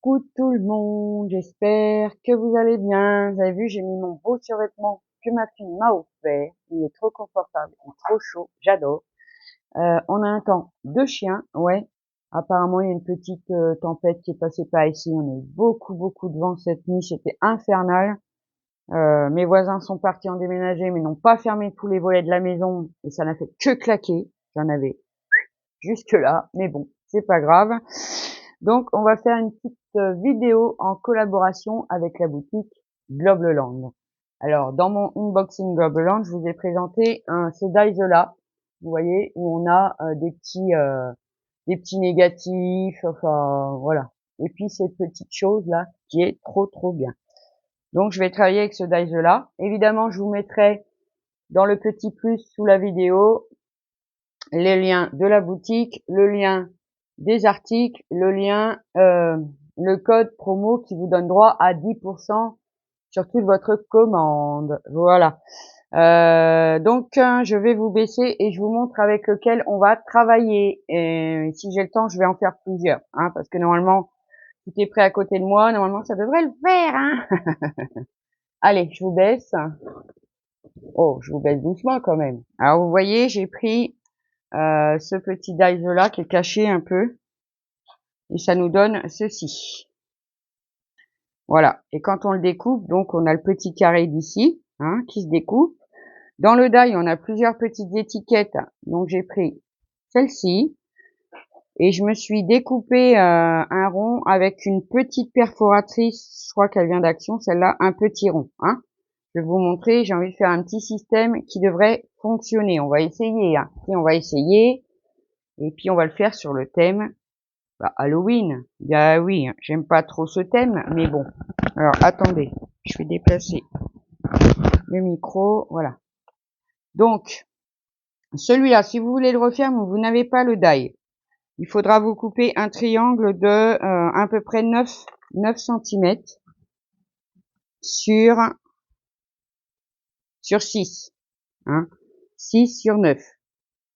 Coucou tout le monde, j'espère que vous allez bien. Vous avez vu, j'ai mis mon beau survêtement que ma fille m'a offert. Il est trop confortable, il est trop chaud, j'adore. On a un temps de chien, ouais. Apparemment, il y a une petite tempête qui est passée par ici. On a eu beaucoup de vent cette nuit, c'était infernal. Mes voisins sont partis en déménager, mais n'ont pas fermé tous les volets de la maison et ça n'a fait que claquer. J'en avais jusque là, mais bon, c'est pas grave. Donc, on va faire une petite vidéo en collaboration avec la boutique Globleland. Alors, dans mon unboxing Globleland, je vous ai présenté ce Daisola, vous voyez, où on a des petits négatifs, enfin, voilà. Et puis, cette petite chose-là, qui est trop bien. Donc, je vais travailler avec ce Daisola. Évidemment, je vous mettrai dans le petit plus sous la vidéo les liens de la boutique, le lien des articles, le code promo qui vous donne droit à 10% sur toute votre commande. Voilà. Je vais vous baisser et je vous montre avec lequel on va travailler. Et si j'ai le temps, je vais en faire plusieurs, hein, parce que normalement, tout est prêt à côté de moi. Normalement, ça devrait le faire, hein. Allez, je vous baisse. Oh, je vous baisse doucement quand même. Alors, vous voyez, j'ai pris ce petit dive là qui est caché un peu et ça nous donne ceci. Voilà. Et quand on le découpe, donc on a le petit carré d'ici, hein, qui se découpe. Dans le die, on a plusieurs petites étiquettes. Donc j'ai pris celle-ci et je me suis découpé un rond avec une petite perforatrice. Je crois qu'elle vient d'Action, celle-là, un petit rond. Hein. Je vais vous montrer. J'ai envie de faire un petit système qui devrait fonctionner. On va essayer. Hein. Et on va essayer. Et puis on va le faire sur le thème Halloween. Bah oui, j'aime pas trop ce thème, mais bon. Alors attendez, je vais déplacer le micro, voilà. Donc, celui-là, si vous voulez le refaire, mais vous n'avez pas le die, il faudra vous couper un triangle de à peu près 9 cm sur 6. Hein, 6 sur 9.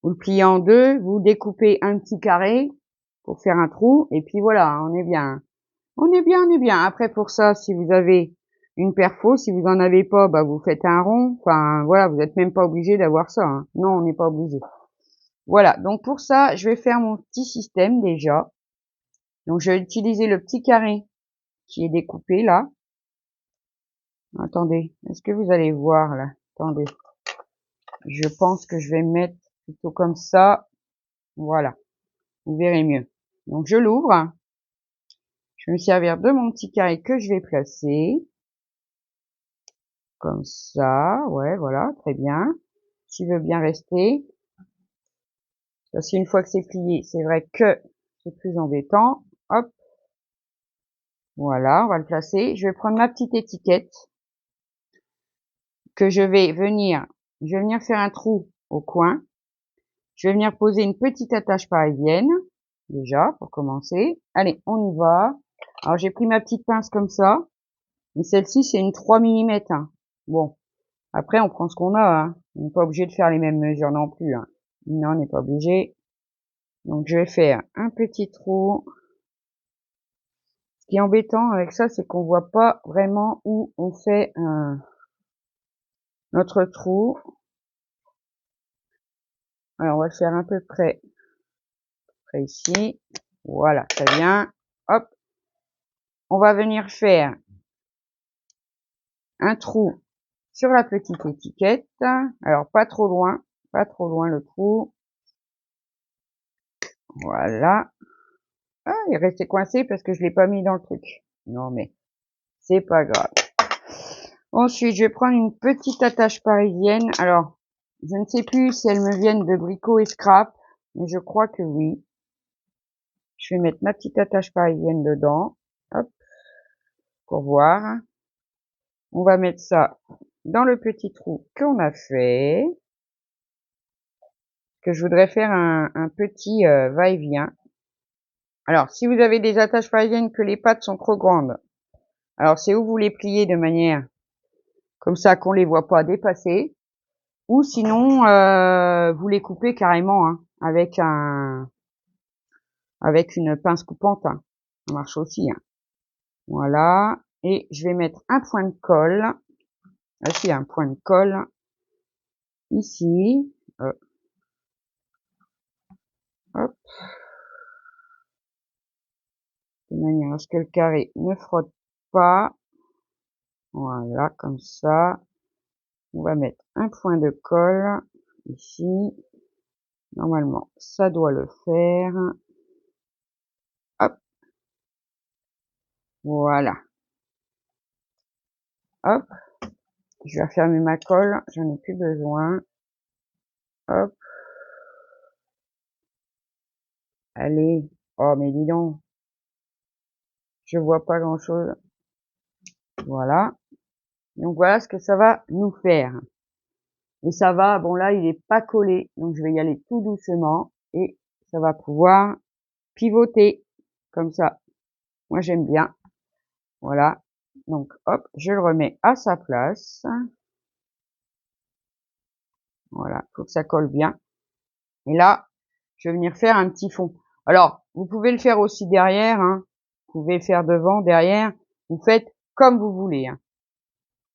Vous le pliez en deux, vous découpez un petit carré pour faire un trou, et puis voilà, on est bien. On est bien. Après, pour ça, si vous avez une perfo, si vous en avez pas, bah, vous faites un rond. Enfin, voilà, vous n'êtes même pas obligé d'avoir ça, hein. Non, on n'est pas obligé. Voilà. Donc, pour ça, je vais faire mon petit système, déjà. Donc, je vais utiliser le petit carré qui est découpé, là. Attendez. Est-ce que vous allez voir, là? Attendez. Je pense que je vais mettre plutôt comme ça. Voilà. Vous verrez mieux. Donc, je l'ouvre. Je vais me servir de mon petit carré que je vais placer. Comme ça, ouais, voilà, très bien. S'il veut bien rester. Parce qu'une fois que c'est plié, c'est vrai que c'est plus embêtant. Hop. Voilà, on va le placer. Je vais prendre ma petite étiquette que je vais venir faire un trou au coin. Je vais venir poser une petite attache parisienne, déjà, pour commencer. Allez, on y va. Alors, j'ai pris ma petite pince comme ça. Mais celle-ci, c'est une 3 mm. Hein. Bon. Après, on prend ce qu'on a. Hein. On n'est pas obligé de faire les mêmes mesures non plus. Hein. Non, on n'est pas obligé. Donc, je vais faire un petit trou. Ce qui est embêtant avec ça, c'est qu'on voit pas vraiment où on fait notre trou. Alors, on va le faire un peu près ici. Voilà, très bien. Hop. On va venir faire un trou sur la petite étiquette. Alors, pas trop loin le trou. Voilà. Ah, il est resté coincé parce que je l'ai pas mis dans le truc. Non, mais c'est pas grave. Ensuite, je vais prendre une petite attache parisienne. Alors, je ne sais plus si elles me viennent de Brico et Scrap, mais je crois que oui. Je vais mettre ma petite attache parisienne dedans. Hop, pour voir. On va mettre ça dans le petit trou qu'on a fait. Que je voudrais faire un petit va-et-vient. Alors, si vous avez des attaches parisiennes que les pattes sont trop grandes, alors c'est où vous les pliez de manière comme ça qu'on les voit pas dépasser. Ou sinon, vous les coupez carrément hein, avec une pince coupante. Hein. Ça marche aussi. Hein. Voilà. Et je vais mettre un point de colle. Ah si, un point de colle. Ici. Hop. De manière à ce que le carré ne frotte pas. Voilà, comme ça. On va mettre un point de colle. Ici. Normalement, ça doit le faire. Hop. Voilà. Hop. Je vais refermer ma colle. J'en ai plus besoin. Hop. Allez. Oh, mais dis donc. Je vois pas grand chose. Voilà. Donc voilà ce que ça va nous faire. Et ça va, bon là il est pas collé, donc je vais y aller tout doucement et ça va pouvoir pivoter comme ça. Moi j'aime bien. Voilà. Donc hop, je le remets à sa place. Voilà, faut que ça colle bien. Et là, je vais venir faire un petit fond. Alors, vous pouvez le faire aussi derrière, hein. Vous pouvez le faire devant, derrière. Vous faites comme vous voulez, hein.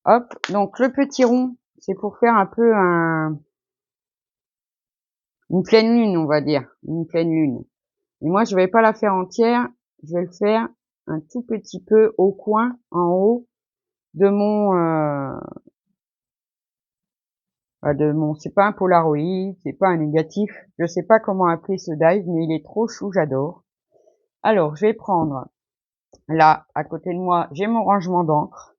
Hop, donc le petit rond, c'est pour faire un peu une pleine lune, on va dire. Une pleine lune. Et moi, je vais pas la faire entière. Je vais le faire un tout petit peu au coin, en haut, de mon, c'est pas un Polaroid, c'est pas un négatif. Je sais pas comment appeler ce dive, mais il est trop chou, j'adore. Alors, je vais prendre, là, à côté de moi, j'ai mon rangement d'encre.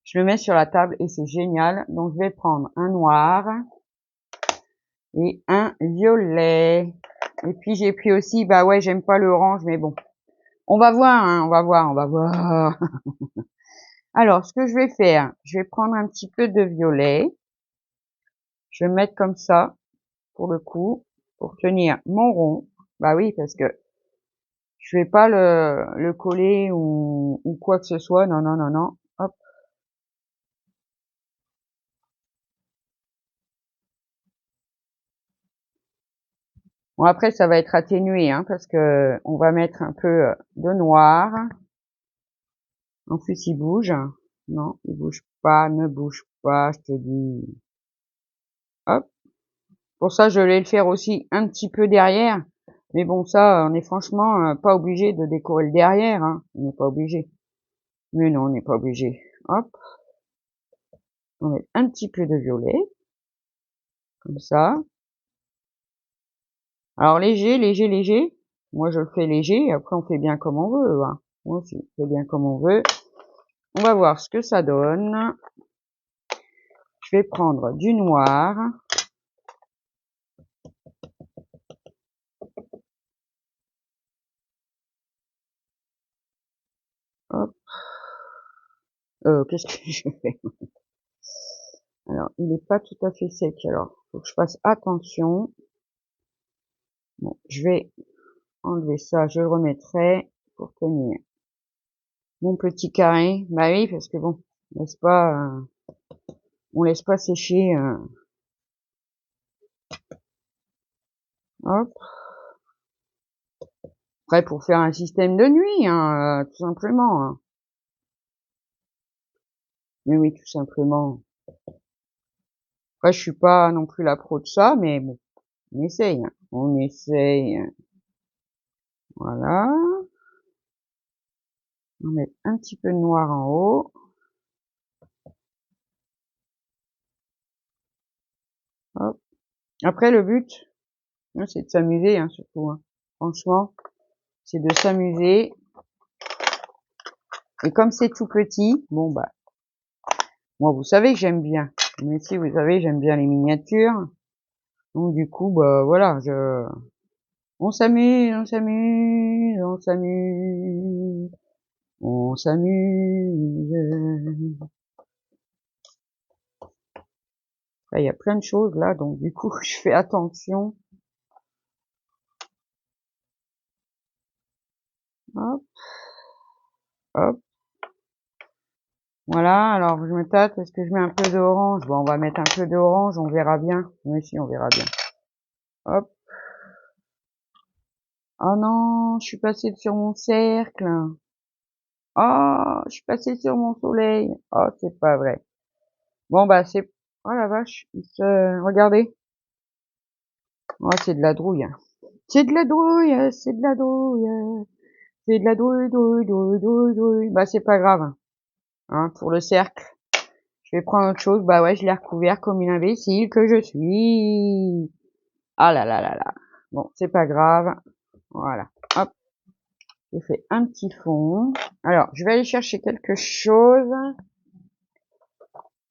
Je le mets sur la table et c'est génial. Donc, je vais prendre un noir et un violet. Et puis, j'ai pris aussi, bah ouais, j'aime pas le orange, mais bon. On va voir, hein, on va voir, on va voir. Alors, ce que je vais faire, je vais prendre un petit peu de violet. Je vais mettre comme ça, pour le coup, pour tenir mon rond. Bah oui, parce que je vais pas le coller ou quoi que ce soit. Non, non, non, non. Hop. Bon, après, ça va être atténué, hein, parce que on va mettre un peu de noir. En plus, il bouge. Non, il bouge pas, ne bouge pas, je te dis. Hop. Pour ça, je vais le faire aussi un petit peu derrière. Mais bon, ça, on est franchement pas obligé de décorer le derrière, hein. On n'est pas obligé. Mais non, on n'est pas obligé. Hop. On met un petit peu de violet. Comme ça. Alors, léger, léger, léger. Moi, je le fais léger. Après, on fait bien comme on veut, hein. Moi aussi, on fait bien comme on veut. On va voir ce que ça donne. Je vais prendre du noir. Hop. Qu'est-ce que je fais? Alors, il n'est pas tout à fait sec, alors faut que je fasse attention. Bon, je vais enlever ça, je le remettrai pour tenir mon petit carré. Bah oui, parce que bon, on laisse pas sécher. Hop. Après, pour faire un système de nuit, hein, tout simplement, hein. Mais oui, tout simplement. Après, je suis pas non plus la pro de ça, mais bon, on essaye, hein. On essaye. Voilà. On va mettre un petit peu de noir en haut. Hop. Après, le but, c'est de s'amuser, hein, surtout, hein. Franchement, c'est de s'amuser. Et comme c'est tout petit, bon bah, moi vous savez que j'aime bien. Mais si vous savez, j'aime bien les miniatures. Donc du coup, bah voilà, on s'amuse, on s'amuse, on s'amuse, on s'amuse. Là, il y a plein de choses là, donc du coup, je fais attention. Hop, hop. Voilà, alors je me tâte, est-ce que je mets un peu d'orange? Bon, on va mettre un peu d'orange, on verra bien. Mais si, on verra bien. Hop. Oh non, je suis passée sur mon cercle. Oh, je suis passée sur mon soleil. Oh, c'est pas vrai. Bon, bah, c'est... Oh la vache, regardez. Oh, c'est de la douille. C'est de la douille, c'est de la douille. C'est de la douille, douille, douille, douille, douille. Bah, c'est pas grave. Hein, pour le cercle. Je vais prendre autre chose. Bah ouais, je l'ai recouvert comme une imbécile que je suis. Ah là là là là. Bon, c'est pas grave. Voilà. Hop. J'ai fait un petit fond. Alors, je vais aller chercher quelque chose.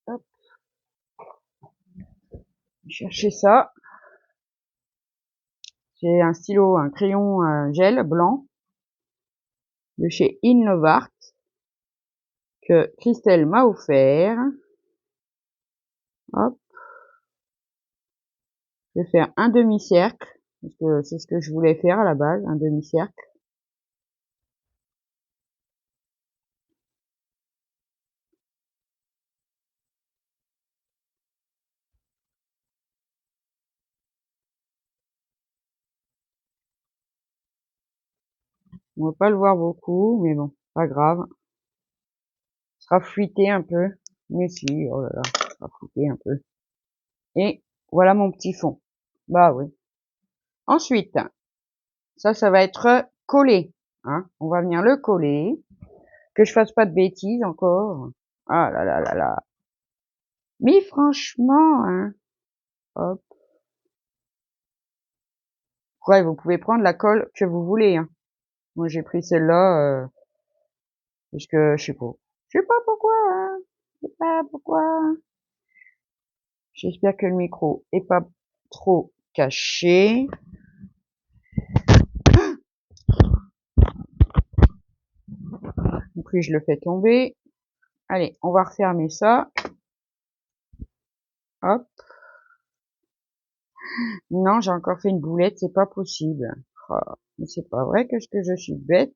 Hop. Chercher ça. J'ai un stylo, un crayon gel blanc de chez Inlovart que Christelle m'a offert. Hop. Je vais faire un demi-cercle parce que c'est ce que je voulais faire à la base, un demi-cercle. On va pas le voir beaucoup, mais bon, pas grave. Sera fuité un peu. Mais si, oh là là, sera fuité un peu. Et voilà mon petit fond. Bah oui. Ensuite, ça va être collé. Hein. On va venir le coller. Que je fasse pas de bêtises encore. Ah là là là là. Mais franchement, hein. Hop. Ouais, vous pouvez prendre la colle que vous voulez. Hein. Moi, j'ai pris celle-là parce que je sais pas. Je sais pas pourquoi. Hein. Je sais pas pourquoi. J'espère que le micro est pas trop caché. Donc je le fais tomber. Allez, on va refermer ça. Hop. Non, j'ai encore fait une boulette, c'est pas possible. Oh, mais c'est pas vrai que je suis bête.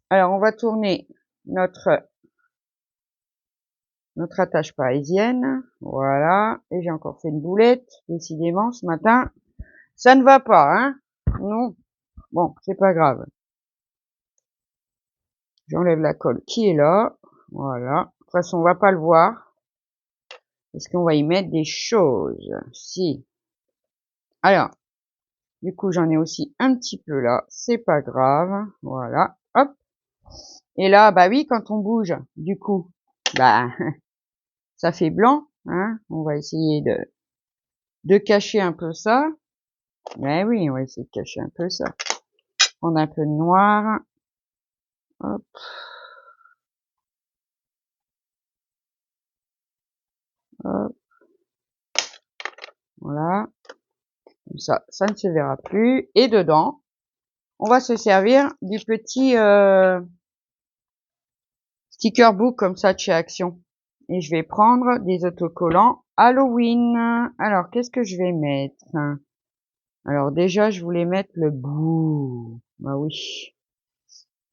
Alors, on va tourner notre attache parisienne. Voilà. Et j'ai encore fait une boulette. Décidément, ce matin, ça ne va pas, hein. Non. Bon, c'est pas grave. J'enlève la colle qui est là. Voilà. De toute façon, on va pas le voir. Parce qu'on va y mettre des choses. Si. Alors, du coup, j'en ai aussi un petit peu là. C'est pas grave. Voilà. Hop. Et là, bah oui, quand on bouge, du coup, bah, ça fait blanc. Hein. On va essayer de cacher un peu ça. Mais oui, on va essayer de cacher un peu ça. On a un peu de noir. Hop. Hop. Voilà. Comme ça ne se verra plus. Et dedans, on va se servir du petit sticker book comme ça de chez Action. Et je vais prendre des autocollants Halloween. Alors, qu'est-ce que je vais mettre? Alors déjà, je voulais mettre le bout. Bah oui.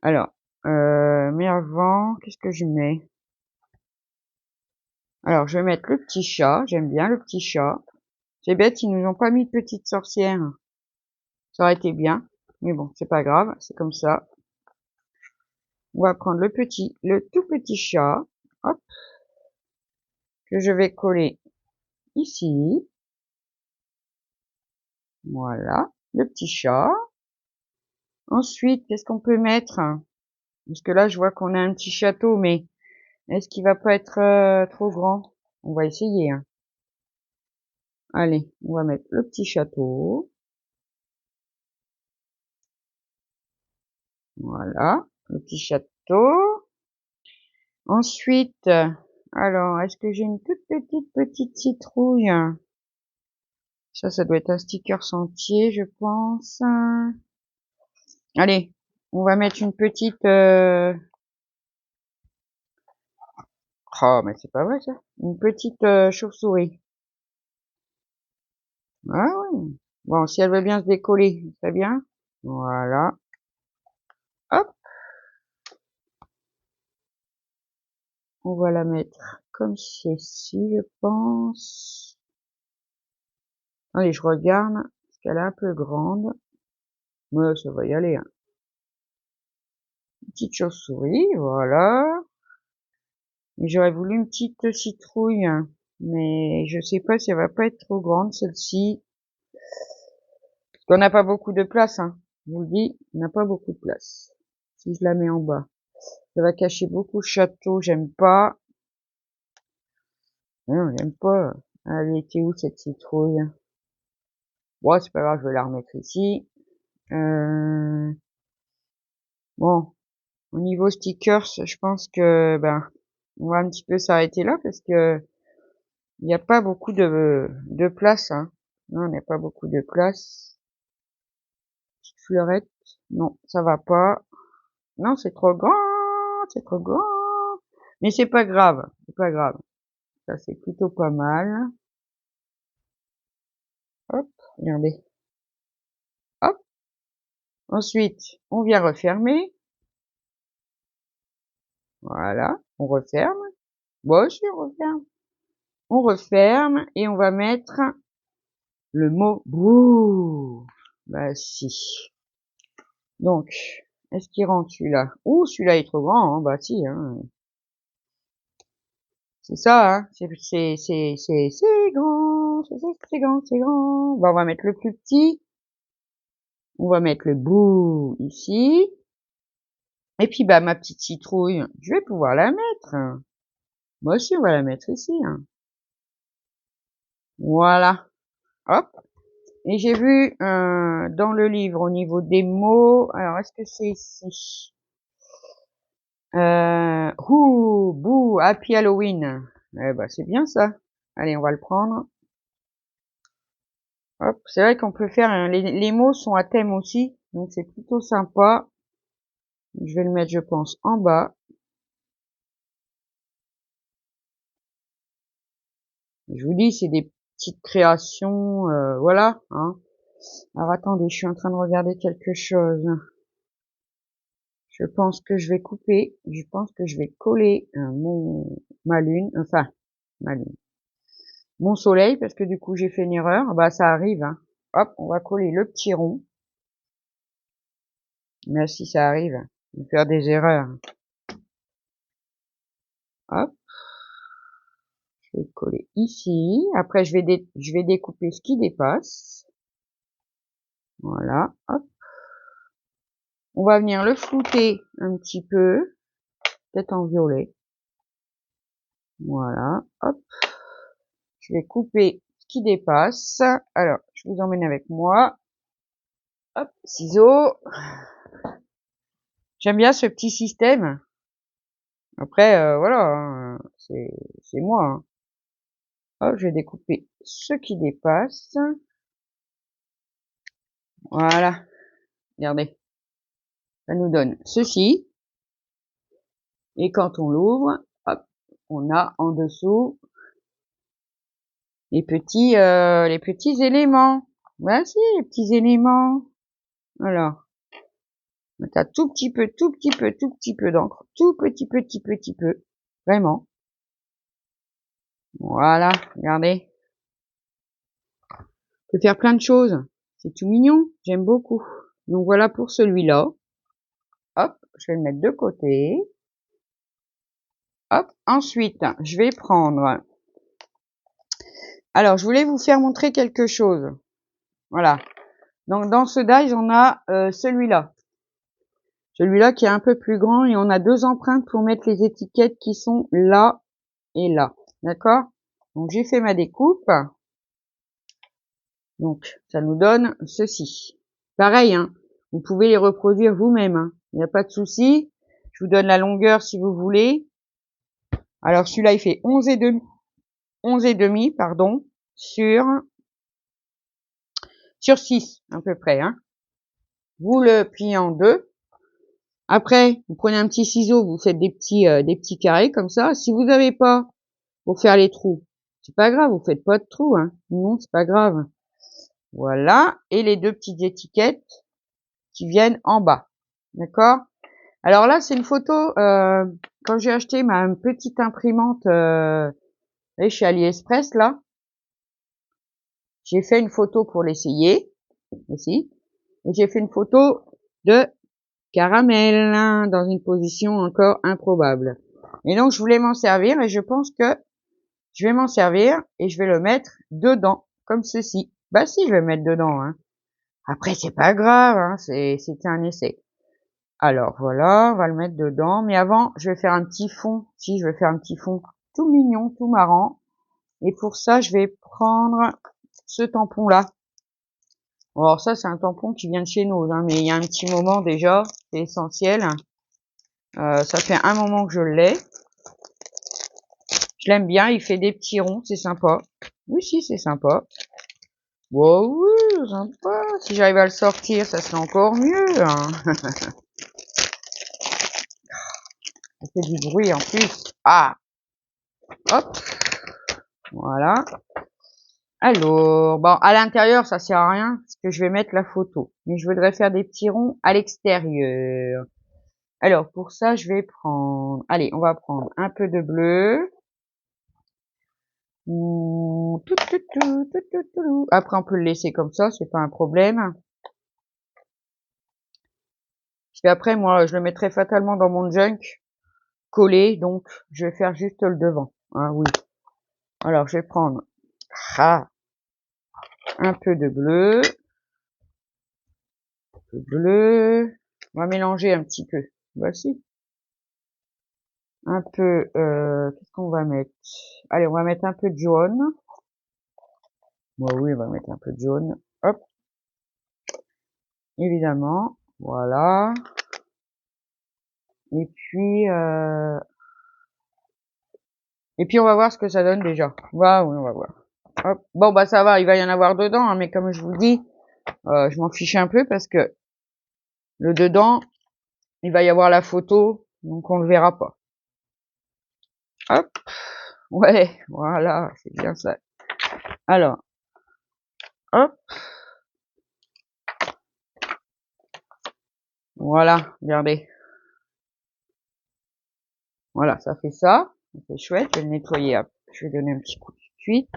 Alors, mais avant, qu'est-ce que je mets? Alors, je vais mettre le petit chat. J'aime bien le petit chat. C'est bête, ils nous ont pas mis de petite sorcière. Ça aurait été bien. Mais bon, c'est pas grave, c'est comme ça. On va prendre le tout petit chat. Hop. Que je vais coller ici. Voilà. Le petit chat. Ensuite, qu'est-ce qu'on peut mettre? Parce que là, je vois qu'on a un petit château, mais est-ce qu'il va pas être trop grand? On va essayer. Hein. Allez, on va mettre le petit château. Voilà, le petit château. Ensuite, alors, est-ce que j'ai une toute petite citrouille? Ça doit être un sticker sentier, je pense. Allez, on va mettre une petite... Oh, mais c'est pas vrai ça. Une petite chauve-souris. Ah oui. Bon, si elle veut bien se décoller, très bien. Voilà. Hop. On va la mettre comme ceci, je pense. Allez, je regarde. Parce qu'elle est un peu grande. Mais ça va y aller. Hein. Petite chauve-souris, voilà. J'aurais voulu une petite citrouille, mais je sais pas si elle va pas être trop grande celle-ci. Parce qu'on n'a pas beaucoup de place, hein. Je vous le dis, on n'a pas beaucoup de place. Si je la mets en bas, ça va cacher beaucoup le château, j'aime pas. Non, j'aime pas. Elle était où cette citrouille? Bon, c'est pas grave, je vais la remettre ici. Bon, au niveau stickers, je pense que on va un petit peu s'arrêter là parce que il n'y a pas beaucoup de place, hein. Non, il n'y a pas beaucoup de place. Petite fleurette, non, ça va pas. Non, c'est trop grand, c'est trop grand. Mais c'est pas grave, c'est pas grave. Ça, c'est plutôt pas mal. Hop, regardez. Hop. Ensuite, on vient refermer. Voilà, on referme. Bon, aussi, on referme. On referme et on va mettre le mot bouh. Bah si. Donc, est-ce qu'il rentre celui-là? Ouh, celui-là est trop grand, hein. Bah si, hein. C'est ça, hein. C'est grand, c'est grand, c'est grand. Bah, on va mettre le plus petit. On va mettre le bout ici. Et puis, bah, ma petite citrouille, je vais pouvoir la mettre. Moi aussi, on va la mettre ici, hein. Voilà. Hop. Et j'ai vu dans le livre au niveau des mots. Alors, est-ce que c'est ici? Boo, Happy Halloween. Eh ben, c'est bien ça. Allez, on va le prendre. Hop, c'est vrai qu'on peut faire, les mots sont à thème aussi, donc c'est plutôt sympa. Je vais le mettre, je pense, en bas. Je vous dis, c'est des petites créations, voilà, hein. Alors attendez, je suis en train de regarder quelque chose. Je pense que je vais couper, je pense que je vais coller ma lune, enfin, ma lune. Mon soleil, parce que du coup j'ai fait une erreur, bah ça arrive, hein. Hop, on va coller le petit rond. Mais si ça arrive, de faire des erreurs. Hop, je vais coller ici. Après je vais découper ce qui dépasse. Voilà, hop. On va venir le flouter un petit peu, peut-être en violet. Voilà, hop. Je vais couper ce qui dépasse. Alors, je vous emmène avec moi. Hop, ciseaux. J'aime bien ce petit système. Après, voilà, hein, c'est moi, hein. Hop, je vais découper ce qui dépasse. Voilà, regardez. Ça nous donne ceci. Et quand on l'ouvre, hop, on a en dessous les petits éléments. Voici les petits éléments. Alors, t'as tout petit peu, tout petit peu d'encre, tout petit peu, vraiment. Voilà, regardez. On peut faire plein de choses. C'est tout mignon, j'aime beaucoup. Donc voilà pour celui-là. Hop, je vais le mettre de côté. Hop, ensuite, je vais prendre. Alors, je voulais vous faire montrer quelque chose. Voilà. Donc dans ce die, on a celui-là. Celui-là qui est un peu plus grand et on a deux empreintes pour mettre les étiquettes qui sont là et là. D'accord? Donc j'ai fait ma découpe. Donc ça nous donne ceci. Pareil, hein, vous pouvez les reproduire vous-même, hein. Il n'y a pas de souci. Je vous donne la longueur si vous voulez. Alors celui-là il fait 11 et demi, pardon, sur 6 à peu près, hein. Vous le pliez en deux. Après, vous prenez un petit ciseau, vous faites des petits carrés comme ça. Si vous n'avez pas pour faire les trous, c'est pas grave, vous faites pas de trous, hein. Non, c'est pas grave. Voilà. Et les deux petites étiquettes qui viennent en bas. D'accord? Alors là, c'est une photo, quand j'ai acheté ma petite imprimante, chez AliExpress, là. J'ai fait une photo pour l'essayer, aussi. Et j'ai fait une photo de caramel, hein, dans une position encore improbable. Et donc, je voulais m'en servir et je pense que je vais m'en servir et je vais le mettre dedans, comme ceci. Bah si, je vais le mettre dedans, hein. Après, c'est pas grave, hein, c'était un essai. Alors voilà, on va le mettre dedans. Mais avant, je vais faire un petit fond. Si, je vais faire un petit fond tout mignon, tout marrant. Et pour ça, je vais prendre ce tampon-là. Alors ça, c'est un tampon qui vient de chez nous, hein, mais il y a un petit moment déjà, c'est essentiel. Ça fait un moment que je l'ai. Je l'aime bien, il fait des petits ronds, c'est sympa. Oui, si, c'est sympa. Wow, oui, sympa. Si j'arrive à le sortir, ça serait encore mieux, hein. Ça fait du bruit en plus. Ah, hop, voilà. Alors, bon, à l'intérieur, ça sert à rien, parce que je vais mettre la photo. Mais je voudrais faire des petits ronds à l'extérieur. Alors, pour ça, je vais prendre... Allez, on va prendre un peu de bleu. Après, on peut le laisser comme ça, c'est pas un problème. Parce qu'après, moi, je le mettrai fatalement dans mon junk, collé, donc je vais faire juste le devant. Ah oui. Alors, je vais prendre un peu de bleu. On va mélanger un petit peu. Voici. Un peu, qu'est-ce qu'on va mettre? Allez, on va mettre un peu de jaune. Bon, oui, on va mettre un peu de jaune. Hop. Évidemment. Voilà. Et puis, on va voir ce que ça donne déjà. Voilà, oui, on va voir. Hop. Bon, bah, ça va, il va y en avoir dedans, hein, mais comme je vous dis, je m'en fiche un peu parce que le dedans, il va y avoir la photo, donc on le verra pas. Hop. Ouais, voilà, c'est bien ça. Alors, hop. Voilà, regardez. Voilà, ça fait ça. C'est chouette, je vais le nettoyer. Je vais donner un petit coup de suite.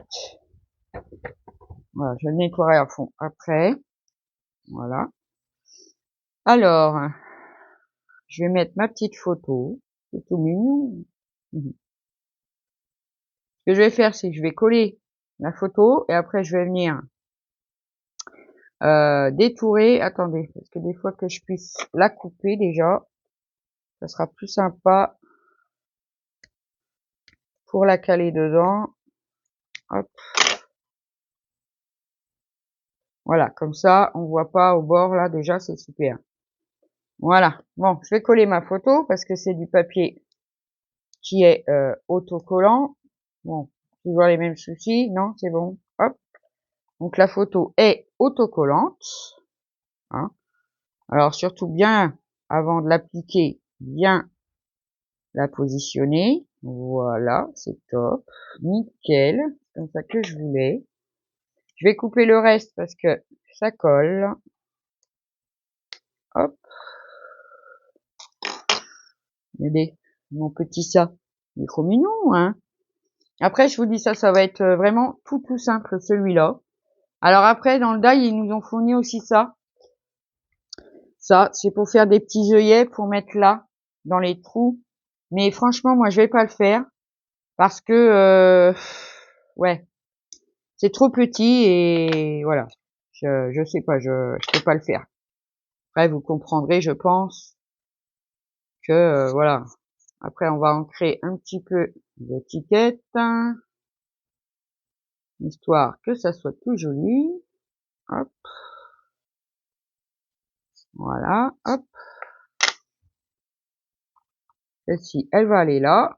Voilà, je le nettoierai à fond après. Voilà. Alors, je vais mettre ma petite photo. C'est tout mignon. Ce que je vais faire, c'est que je vais coller la photo et après je vais venir détourer. Attendez, parce que des fois que je puisse la couper déjà, ça sera plus sympa pour la caler dedans. Hop. Voilà, comme ça, on voit pas au bord là, déjà c'est super. Voilà. Bon, je vais coller ma photo parce que c'est du papier qui est autocollant. Bon, toujours les mêmes soucis. Non, c'est bon. Hop. Donc la photo est autocollante. Hein. Alors surtout bien, avant de l'appliquer, bien la positionner. Voilà, c'est top. Nickel. C'est comme ça que je voulais. Je vais couper le reste parce que ça colle. Hop. Regardez, mon petit ça. Il est trop mignon, hein. Après, je vous dis ça, ça va être vraiment tout simple, celui-là. Alors après, dans le die, ils nous ont fourni aussi ça. Ça, c'est pour faire des petits œillets pour mettre là, dans les trous. Mais franchement, moi, je vais pas le faire. Parce que, ouais, c'est trop petit et voilà. Je sais pas, je peux pas le faire. Après, vous comprendrez, je pense, que, voilà. Après, on va ancrer un petit peu d'étiquette, histoire que ça soit tout joli. Hop. Voilà, hop. Celle-ci, elle va aller là.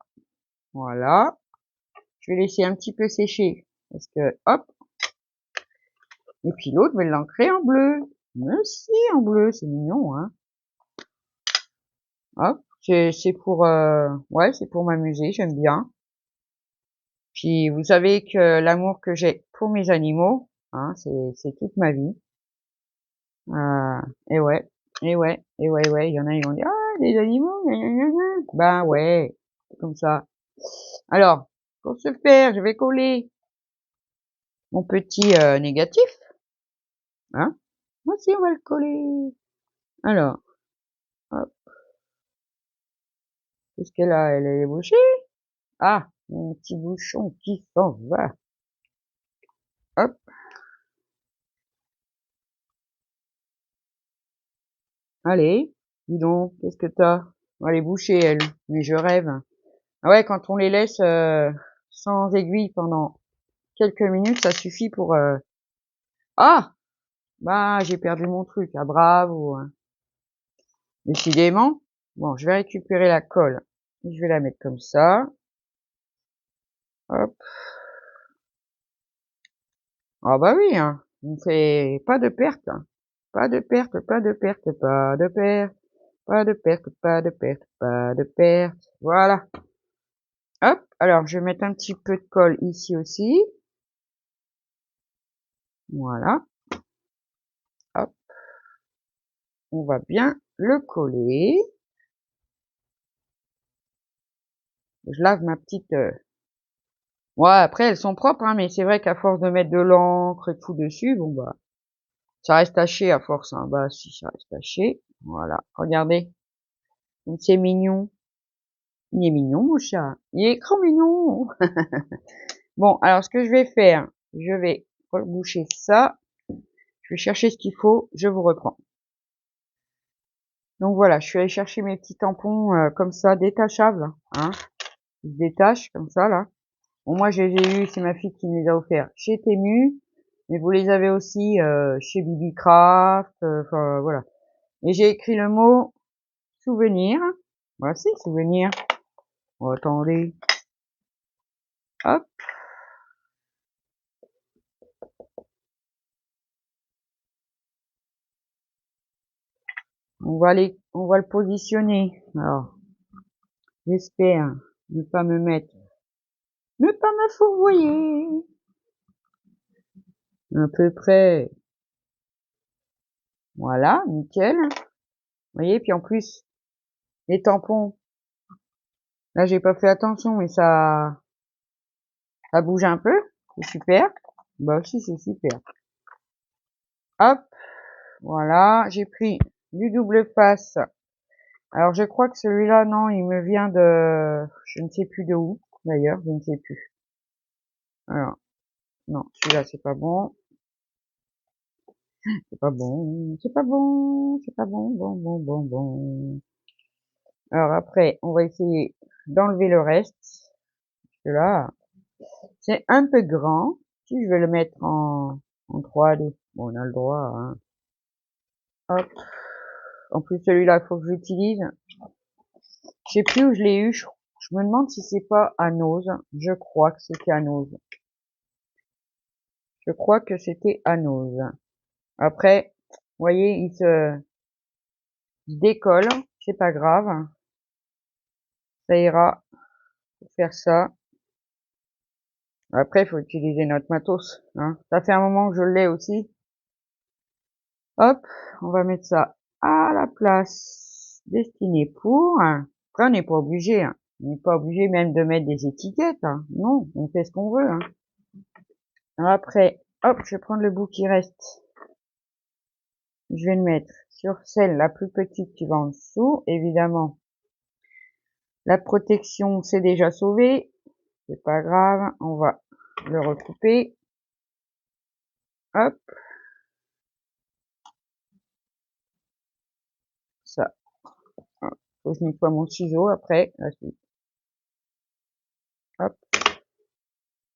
Voilà. Je vais laisser un petit peu sécher. Parce que, hop. Et puis l'autre, je vais l'ancrer en bleu. Mais si, en bleu, c'est mignon, hein. Hop. C'est pour, ouais, c'est pour m'amuser, j'aime bien. Puis, vous savez que l'amour que j'ai pour mes animaux, hein, c'est toute ma vie. Et ouais, ouais, il y en a, ils vont dire, ah, des animaux, gna, gna, gna, gna. Ben ouais, c'est comme ça. Alors, pour ce faire, je vais coller mon petit négatif. Hein. Moi aussi, on va le coller. Alors, Hop. Qu'est-ce qu'elle a? Elle est bouchée? Ah, un petit bouchon qui s'en va. Hop. Allez, dis donc, qu'est-ce que t'as? Elle est bouchée, elle, mais je rêve. Ah ouais, quand on les laisse sans aiguille pendant quelques minutes, ça suffit pour... Ah! Bah, j'ai perdu mon truc, ah bravo. Hein. Décidément. Bon, je vais récupérer la colle. Je vais la mettre comme ça. Hop. Ah bah oui, hein. On fait pas de perte. Hein. Pas de perte, pas de perte, pas de perte. Pas de perte, pas de perte, pas de perte. Voilà. Hop. Alors, je vais mettre un petit peu de colle ici aussi. Voilà. Hop. On va bien le coller. Je lave ma petite... Ouais, après, elles sont propres, hein, mais c'est vrai qu'à force de mettre de l'encre et tout dessus, bon bah, ça reste taché à force, hein. Bah si, ça reste taché. Voilà. Regardez. Donc c'est mignon. Il est mignon, mon chat. Il est trop mignon. Bon, alors ce que je vais faire, je vais reboucher ça. Je vais chercher ce qu'il faut. Je vous reprends. Donc voilà, je suis allée chercher mes petits tampons comme ça, détachables. Hein. Ils se détachent comme ça, là. Bon, moi, je les ai eus, c'est ma fille qui me les a offerts chez Temu. Mais vous les avez aussi chez Bibi Craft. Enfin, voilà. Et j'ai écrit le mot souvenir. Voici, souvenir. Oh, attendez. Hop. On va le positionner. Alors, j'espère ne pas me fourvoyer. À peu près. Voilà, nickel. Vous voyez, puis en plus, les tampons. Là, j'ai pas fait attention, mais ça bouge un peu. C'est super. Bah, si, c'est super. Hop. Voilà, j'ai pris du double face. Alors, je crois que celui-là, non, il me vient de, je ne sais plus de où, d'ailleurs, je ne sais plus. Alors, non, celui-là, c'est pas bon. C'est pas bon, c'est pas bon, c'est pas bon, bon. Alors après, on va essayer d'enlever le reste. Parce que là, c'est un peu grand. Si je vais le mettre en 3D, bon, on a le droit, hein. Hop. En plus, celui-là, il faut que j'utilise. Je sais plus où je l'ai eu. Je me demande si c'est pas à Nose. Je crois que c'était à Nose. Je crois que c'était à Nose. Après, vous voyez, il se décolle. C'est pas grave. Ça ira pour faire ça. Après, il faut utiliser notre matos. Hein. Ça fait un moment que je l'ai aussi. Hop, on va mettre ça à la place destinée pour. Après, on n'est pas obligé. Hein. On n'est pas obligé même de mettre des étiquettes. Hein. Non, on fait ce qu'on veut. Hein. Après, hop, je vais prendre le bout qui reste. Je vais le mettre sur celle la plus petite qui va en dessous. Évidemment, la protection c'est déjà sauvé. C'est pas grave, on va le recouper. Hop. Ça. Faut que je nettoie mon ciseau après. Hop.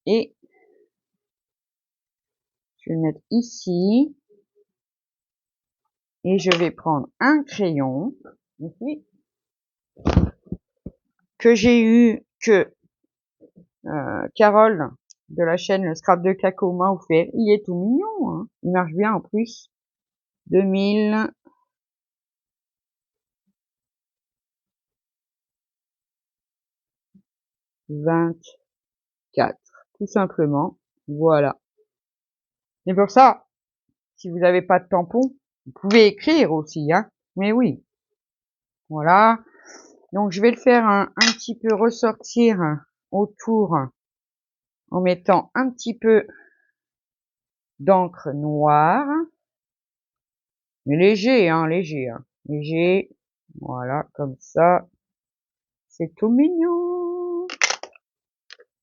Et je vais le mettre ici. Et je vais prendre un crayon. Ici. Que j'ai eu que Carole de la chaîne Le Scrap de Caco m'a offert. Il est tout mignon. Hein. Il marche bien en plus. 2024. Tout simplement. Voilà. Et pour ça, si vous n'avez pas de tampon, vous pouvez écrire aussi, hein. Mais oui. Voilà. Donc, je vais le faire un petit peu ressortir autour en mettant un petit peu d'encre noire. Mais léger, hein, léger, hein. Léger. Voilà, comme ça. C'est tout mignon.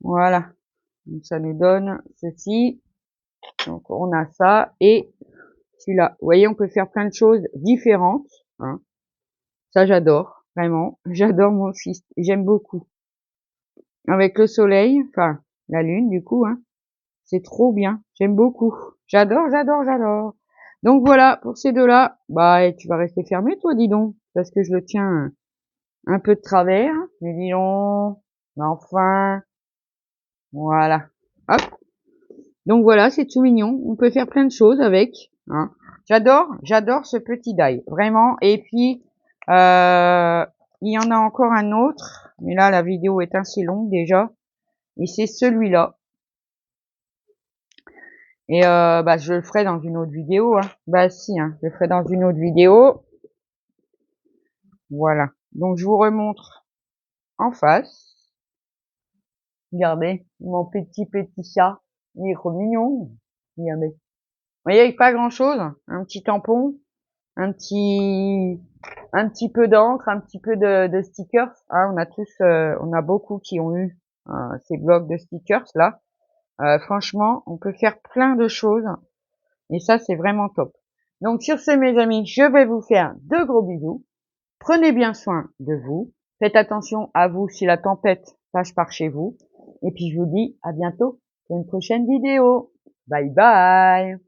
Voilà. Donc, ça nous donne ceci. Donc, on a ça et celui-là. Vous voyez, on peut faire plein de choses différentes. Hein. Ça, j'adore. Vraiment. J'adore mon fils. J'aime beaucoup. Avec le soleil, enfin, la lune, du coup, hein. C'est trop bien. J'aime beaucoup. J'adore, j'adore, j'adore. Donc voilà, pour ces deux-là, bah, et tu vas rester fermé, toi, dis donc. Parce que je le tiens un peu de travers. Mais dis donc. Mais enfin. Voilà. Hop. Donc voilà, c'est tout mignon. On peut faire plein de choses avec. Hein. J'adore ce petit die. Vraiment. Et puis, il y en a encore un autre. Mais là, la vidéo est assez longue déjà. Et c'est celui-là. Et bah, je le ferai dans une autre vidéo. Hein. Bah si, hein, je le ferai dans une autre vidéo. Voilà. Donc je vous remontre en face. Regardez, mon petit chat. Il est trop mignon. Regardez. Vous voyez, avec pas grand chose. Un petit tampon. Un petit peu d'encre, un petit peu de stickers. Hein, on a beaucoup qui ont eu ces blocs de stickers là. Franchement, on peut faire plein de choses et ça c'est vraiment top. Donc sur ce mes amis, je vais vous faire de gros bisous. Prenez bien soin de vous. Faites attention à vous si la tempête passe par chez vous. Et puis je vous dis à bientôt pour une prochaine vidéo. Bye bye.